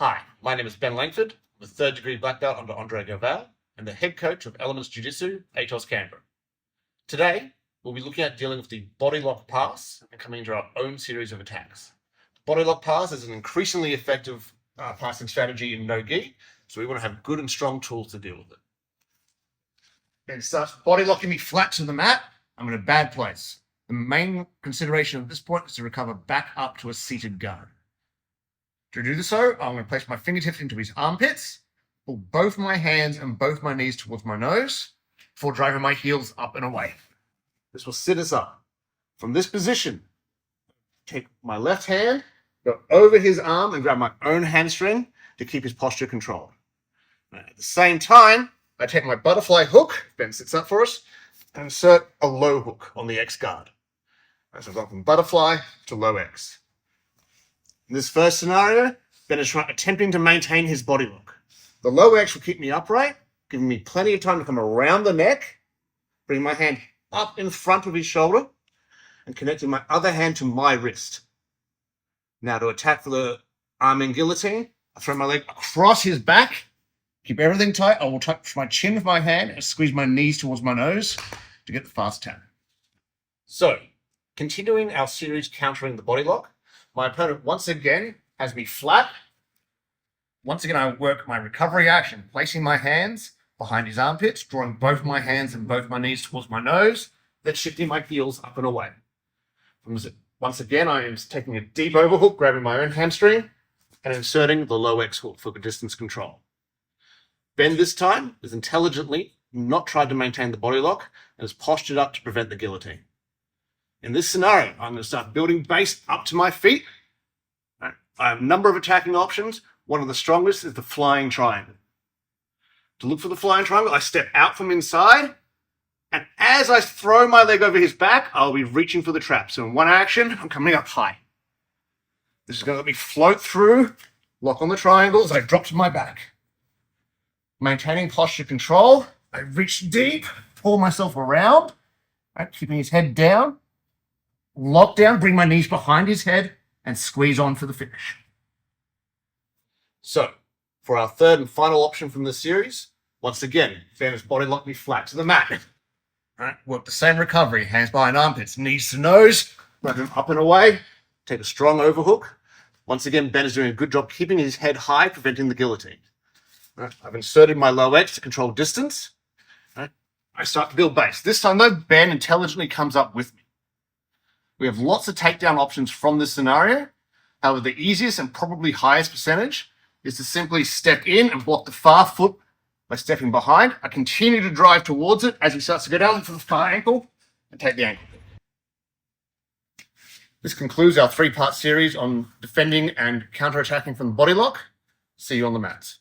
Hi, my name is Ben Langford. I'm a third-degree black belt under 𝗦𝗢𝗙𝗧 and the head coach of Elements Jiu-Jitsu, 𝗦𝗦𝗙𝗦𝗢𝗏. Today, we'll be looking at dealing with the Bodylock pass and coming into our own series of attacks. Bodylock pass is an increasingly effective passing strategy in no-gi, so we want to have good and strong tools to deal with it. Ben starts bodylocking me flat to the mat. I'm in a bad place. The main consideration at this point is to recover back up to a seated guard. To do so, I'm going to place my fingertips into his armpits, pull both my hands and both my knees towards my nose before driving my heels up and away. This will sit us up. From this position, take my left hand, go over his arm and grab my own hamstring to keep his posture controlled. At the same time, I take my butterfly hook, Ben sits up for us, and insert a low hook on the X guard. So I've gone from butterfly to low X. In this first scenario, Ben is attempting to maintain his body lock. The low X will keep me upright, giving me plenty of time to come around the neck, bring my hand up in front of his shoulder, and connecting my other hand to my wrist. Now to attack for the arm in guillotine, I throw my leg across his back, keep everything tight. I will touch my chin with my hand and squeeze my knees towards my nose to get the fast tap. So, continuing our series countering the body lock, my opponent once again has me flat. Once again, I work my recovery action, placing my hands behind his armpits, drawing both my hands and both my knees towards my nose, then shifting my heels up and away. Once again, I am taking a deep overhook, grabbing my own hamstring, and inserting the low X hook for distance control. Ben this time has intelligently not tried to maintain the body lock and has postured up to prevent the guillotine. In this scenario, I'm going to start building base up to my feet. I have a number of attacking options. One of the strongest is the flying triangle. To look for the flying triangle, I step out from inside, and as I throw my leg over his back, I'll be reaching for the trap. So in one action, I'm coming up high. This is going to let me float through, lock on the triangle as I drop to my back. Maintaining posture control, I reach deep, pull myself around, keeping his head down, lock down, bring my knees behind his head, and squeeze on for the finish. So, for our third and final option from this series, once again, Ben has bodylocked me flat to the mat. Work the same recovery, hands behind armpits, knees to nose, grab him up and away, take a strong overhook. Once again, Ben is doing a good job keeping his head high, preventing the guillotine. I've inserted my low X to control distance. I start to build base. This time, though, Ben intelligently comes up with me. We have lots of takedown options from this scenario. However, the easiest and probably highest percentage is to simply step in and block the far foot by stepping behind. I continue to drive towards it as he starts to go down for the far ankle and take the ankle. This concludes our three-part series on defending and counter-attacking from the body lock. See you on the mats.